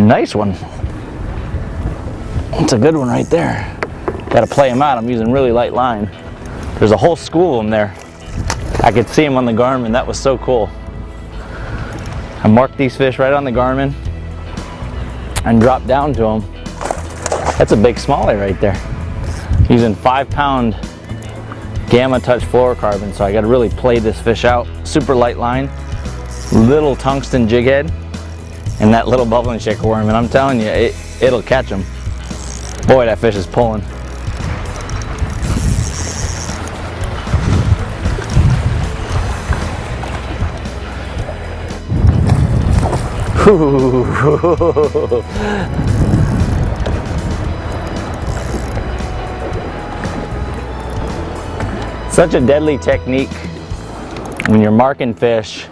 Nice one. That's a good one right there. Got to play him out. I'm using really light line. There's a whole school of them there. I could see them on the Garmin. That was so cool. I marked these fish right on the Garmin and dropped down to them. That's a big smallie right there. Using 5-pound Gamma Touch fluorocarbon, so I got to really play this fish out. Super light line, little tungsten jig head, and that little bubbling shaker worm. And I'm telling you, it'll catch them. Boy, that fish is pulling. Such a deadly technique when you're marking fish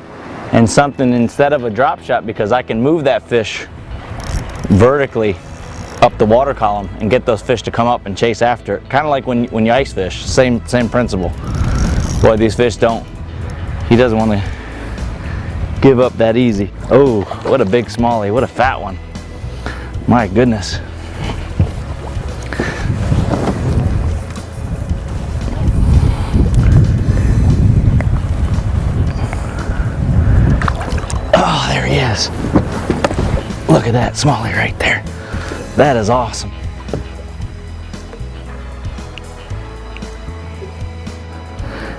and something instead of a drop shot, because I can move that fish vertically up the water column and get those fish to come up and chase after it. Kind of like when you ice fish, same principle. Boy, these fish don't. He doesn't want to give up that easy. Oh, what a big smallie, what a fat one. My goodness. Oh, there he is. Look at that smallie right there. That is awesome.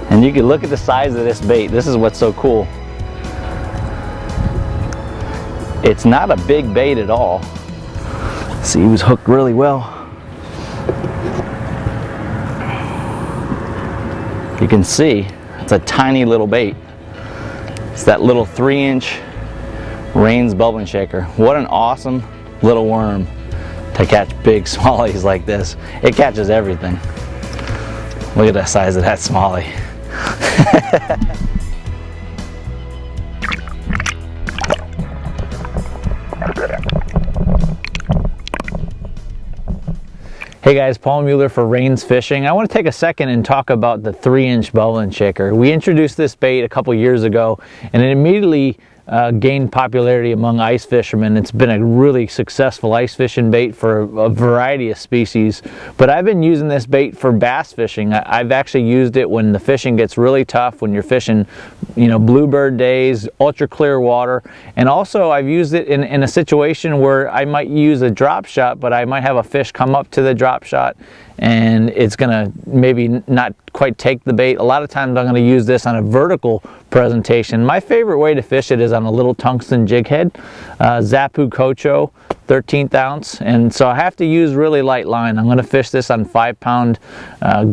And you can look at the size of this bait. This is what's so cool. It's not a big bait at all. See, he was hooked really well. You can see it's a tiny little bait. It's that little 3-inch Reins bubbling shaker. What an awesome little worm to catch big smallies like this. It catches everything. Look at the size of that smallie. Hey guys, Paul Mueller for Reins Fishing. I want to take a second and talk about the 3-inch bubbling shaker. We introduced this bait a couple years ago, and it immediately gained popularity among ice fishermen. It's been a really successful ice fishing bait for a variety of species, but I've been using this bait for bass fishing. I've actually used it when the fishing gets really tough, when you're fishing, you know, bluebird days, ultra clear water, and also I've used it in a situation where I might use a drop shot, but I might have a fish come up to the drop shot and it's gonna maybe not quite take the bait. A lot of times I'm gonna use this on a vertical presentation. My favorite way to fish it is on a little tungsten jig head, zappu cocho, 13th ounce, and so I have to use really light line. I'm going to fish this on 5-pound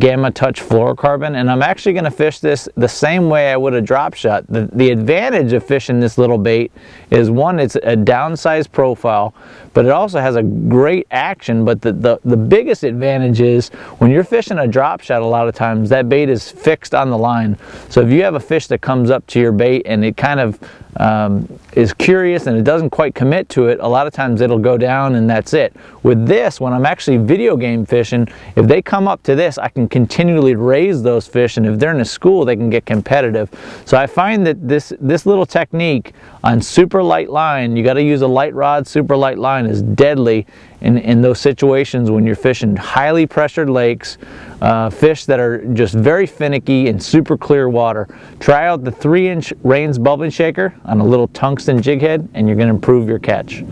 Gamma Touch fluorocarbon, and I'm actually going to fish this the same way I would a drop shot. The advantage of fishing this little bait is, one, it's a downsized profile, but it also has a great action. But the biggest advantage is when you're fishing a drop shot, a lot of times that bait is fixed on the line. So if you have a fish that comes up to your bait and it kind of is curious and it doesn't quite commit to it, a lot of times it'll go down and that's it. With this, when I'm actually video game fishing, if they come up to this, I can continually raise those fish, and if they're in a school, they can get competitive. So I find that this little technique on super light line, you got to use a light rod, super light line, is deadly in those situations when you're fishing highly pressured lakes, fish that are just very finicky and super clear water. Try out the 3-inch Reins bubbling shaker on a little tungsten jig head and you're going to improve your catch.